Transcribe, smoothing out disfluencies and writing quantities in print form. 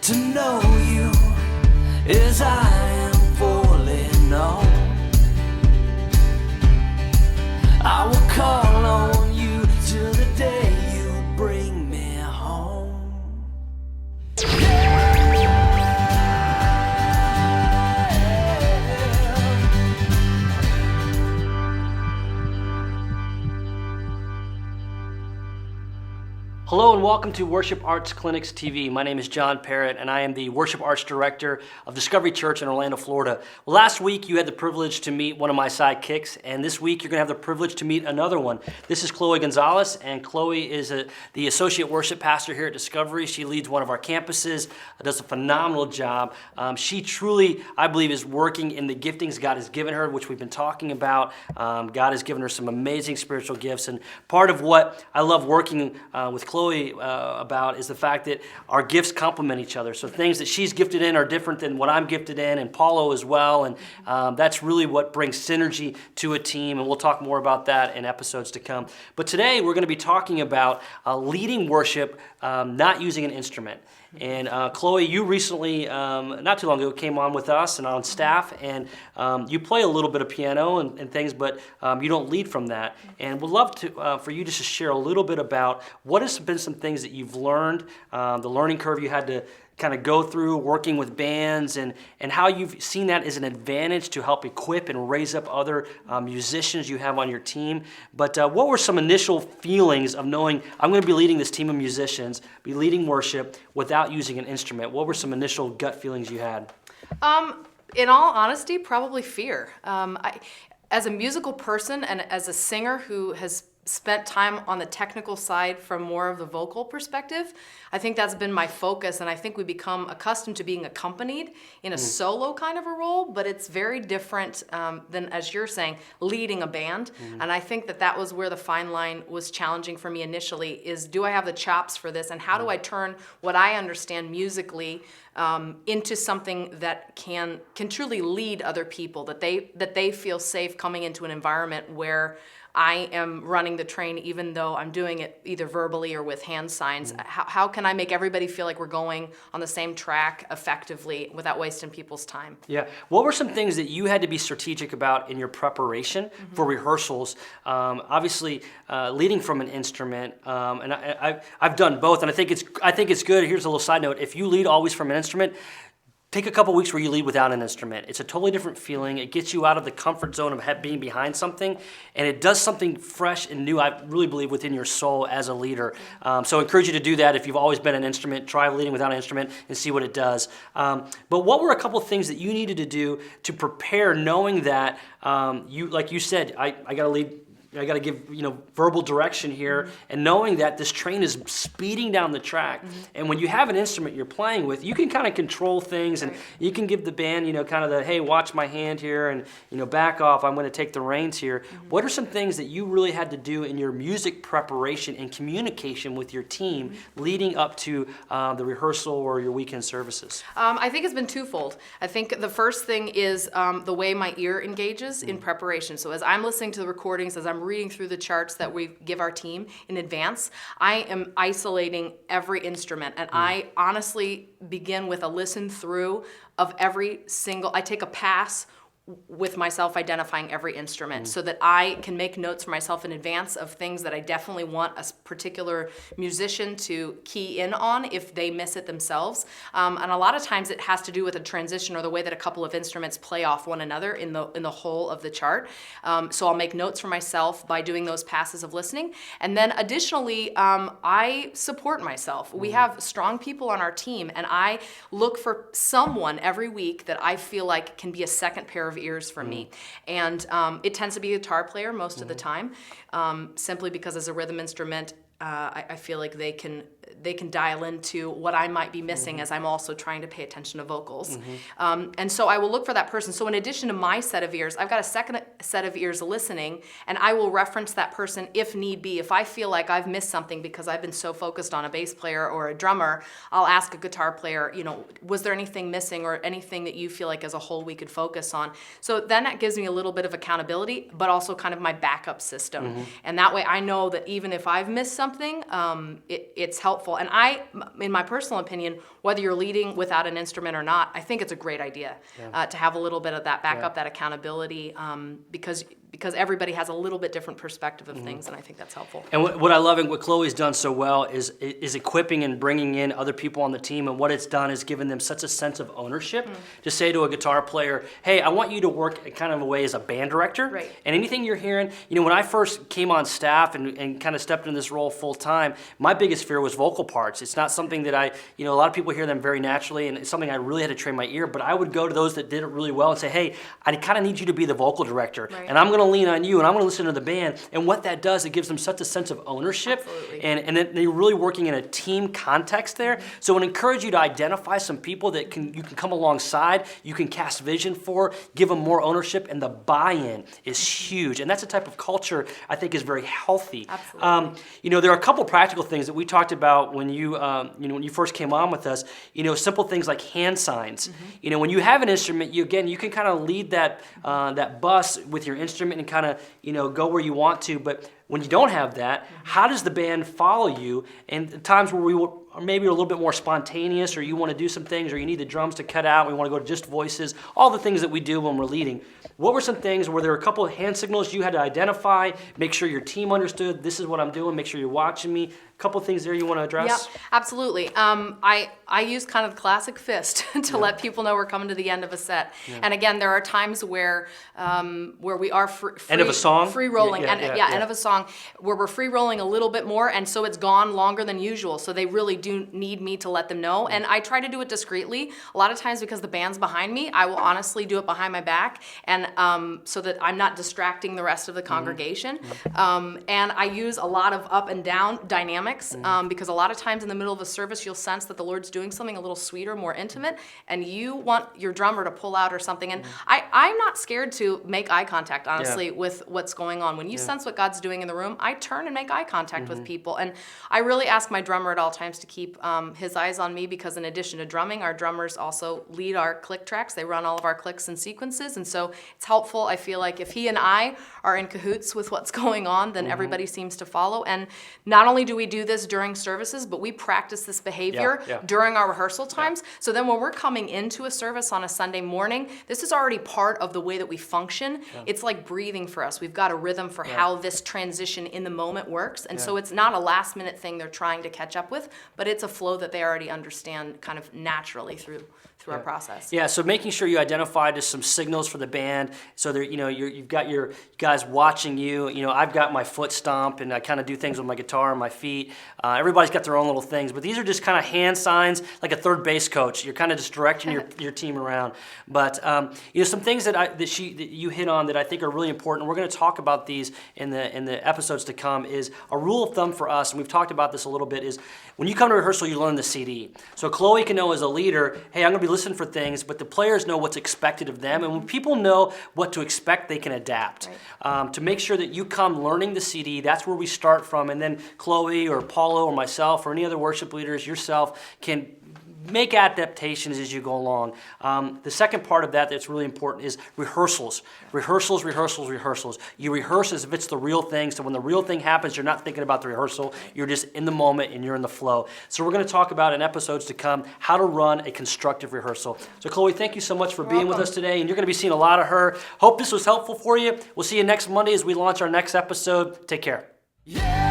to know you as I am fully known. I will call on you till the day you bring me home. Hello and welcome to Worship Arts Clinics TV. My name is John Parrott and I am the Worship Arts Director of Discovery Church in Orlando, Florida. Well, last week you had the privilege to meet one of my sidekicks, and this week you're going to have the privilege to meet another one. This is Chloe Gonzalez, and Chloe is the Associate Worship Pastor here at Discovery. She leads one of our campuses, does a phenomenal job. She truly, I believe, is working in the giftings God has given her, which we've been talking about. God has given her some amazing spiritual gifts, and part of what I love working with Chloe about is the fact that our gifts complement each other. So things that she's gifted in are different than what I'm gifted in, and Paulo as well, and that's really what brings synergy to a team, and we'll talk more about that in episodes to come. But today we're going to be talking about leading worship, not using an instrument. And Chloe, you recently, not too long ago, came on with us and on staff, and you play a little bit of piano and things, but you don't lead from that. And we'd love to for you just to share a little bit about what has been some things that you've learned, the learning curve you had to kind of go through working with bands, and how you've seen that as an advantage to help equip and raise up other musicians you have on your team. But what were some initial feelings of knowing I'm going to be leading this team of musicians, be leading worship without using an instrument? What were some initial gut feelings you had? In all honesty, probably fear. As a musical person and as a singer who has spent time on the technical side from more of the vocal perspective, I think that's been my focus, and I think we become accustomed to being accompanied in a solo kind of a role, but it's very different than, as you're saying, leading a band. And I think that was where the fine line was challenging for me initially, is do I have the chops for this, and how do I turn what I understand musically into something that can truly lead other people, that they feel safe coming into an environment where I am running the train, even though I'm doing it either verbally or with hand signs. How can I make everybody feel like we're going on the same track effectively without wasting people's time? Yeah. What were some things that you had to be strategic about in your preparation for rehearsals? Obviously, leading from an instrument, and I've done both, and I think it's good. Here's a little side note: if you lead always from an instrument, take a couple weeks where you lead without an instrument. It's a totally different feeling. It gets you out of the comfort zone of being behind something, and it does something fresh and new, I really believe, within your soul as a leader. So I encourage you to do that. If you've always been an instrument, try leading without an instrument and see what it does. But what were a couple of things that you needed to do to prepare, knowing that, like you said, I got to lead, I got to give verbal direction here, and knowing that this train is speeding down the track, and when you have an instrument you're playing with, you can kind of control things, and you can give the band kind of the, hey, watch my hand here, and back off, I'm going to take the reins here. What are some things that you really had to do in your music preparation and communication with your team leading up to the rehearsal or your weekend services? I think it's been twofold. I think the first thing is the way my ear engages in preparation. So as I'm listening to the recordings, as I'm reading through the charts that we give our team in advance, I am isolating every instrument, and I honestly begin with a listen through of every single, I take a pass with myself identifying every instrument so that I can make notes for myself in advance of things that I definitely want a particular musician to key in on if they miss it themselves. And a lot of times it has to do with a transition or the way that a couple of instruments play off one another in the whole of the chart. So I'll make notes for myself by doing those passes of listening. And then additionally, I support myself. We have strong people on our team, and I look for someone every week that I feel like can be a second pair of ears for me. And it tends to be a guitar player most of the time, simply because as a rhythm instrument, I feel like they can dial into what I might be missing as I'm also trying to pay attention to vocals. And so I will look for that person. So in addition to my set of ears, I've got a second set of ears listening, and I will reference that person if need be. If I feel like I've missed something because I've been so focused on a bass player or a drummer, I'll ask a guitar player, was there anything missing or anything that you feel like as a whole we could focus on? So then that gives me a little bit of accountability, but also kind of my backup system. And that way I know that even if I've missed something, something, it's helpful. And in my personal opinion, whether you're leading without an instrument or not, I think it's a great idea to have a little bit of that backup, that accountability, because everybody has a little bit different perspective of things, and I think that's helpful. And what I love and what Chloe's done so well is equipping and bringing in other people on the team, and what it's done is given them such a sense of ownership to say to a guitar player, hey, I want you to work kind of a way as a band director. Right. And anything you're hearing, when I first came on staff and kind of stepped into this role full time, my biggest fear was vocal parts. It's not something that a lot of people hear them very naturally, and it's something I really had to train my ear, but I would go to those that did it really well and say, hey, I kind of need you to be the vocal director, and I'm going to lean on you, and I'm going to listen to the band. And what that does, it gives them such a sense of ownership. Absolutely. And then they're really working in a team context there. So I would encourage you to identify some people that you can come alongside, you can cast vision for, give them more ownership, and the buy-in is huge. And that's a type of culture I think is very healthy. Absolutely. There are a couple practical things that we talked about when you when you first came on with us. Simple things like hand signs. When you have an instrument, you can kind of lead that bus with your instrument and kind of go where you want to. But when you don't have that, how does the band follow you? And times where or maybe a little bit more spontaneous, or you want to do some things, or you need the drums to cut out, we want to go to just voices, all the things that we do when we're leading. What were some things where there were a couple of hand signals you had to identify, make sure your team understood, this is what I'm doing, make sure you're watching me? A couple of things there you want to address? Yeah, absolutely. I use kind of the classic fist to let people know we're coming to the end of a set. And again, there are times where we are end of a song? Free rolling, end of a song, where we're free rolling a little bit more, and so it's gone longer than usual. So they really do need me to let them know, and I try to do it discreetly. A lot of times, because the band's behind me, I will honestly do it behind my back, and so that I'm not distracting the rest of the congregation. And I use a lot of up and down dynamics. Because a lot of times in the middle of a service, you'll sense that the Lord's doing something a little sweeter, more intimate, and you want your drummer to pull out or something. And I'm not scared to make eye contact, honestly, with what's going on. When you sense what God's doing in the room, I turn and make eye contact with people. And I really ask my drummer at all times to keep his eyes on me, because in addition to drumming, our drummers also lead our click tracks. They run all of our clicks and sequences. And so it's helpful. I feel like if he and I are in cahoots with what's going on, then everybody seems to follow. And not only do we do this during services, but we practice this behavior during our rehearsal times. So then when we're coming into a service on a Sunday morning, this is already part of the way that we function. It's like breathing for us. We've got a rhythm for how this transition in the moment works. And so it's not a last minute thing they're trying to catch up with, but it's a flow that they already understand kind of naturally through our process. Yeah, so making sure you identify just some signals for the band, so that you've got your guys watching you. I've got my foot stomp, and I kind of do things with my guitar and my feet. Everybody's got their own little things, but these are just kind of hand signs, like a third base coach. You're kind of just directing your team around. But some things that you hit on that I think are really important. We're going to talk about these in the episodes to come. Is a rule of thumb for us, and we've talked about this a little bit. Is when you come to rehearsal, you learn the CD. So Chloe can know as a leader, hey, I'm going to be listening for things, but the players know what's expected of them. And when people know what to expect, they can adapt. To make sure that you come learning the CD, that's where we start from. And then Chloe or Paulo or myself or any other worship leaders, yourself, can make adaptations as you go along. The second part of that that's really important is rehearsals. Rehearsals. You rehearse as if it's the real thing, so when the real thing happens, you're not thinking about the rehearsal, you're just in the moment and you're in the flow. So we're going to talk about in episodes to come how to run a constructive rehearsal. So Chloe, thank you so much for being with us today, and you're going to be seeing a lot of her. Hope this was helpful for you. We'll see you next Monday as we launch our next episode. Take care. Yeah.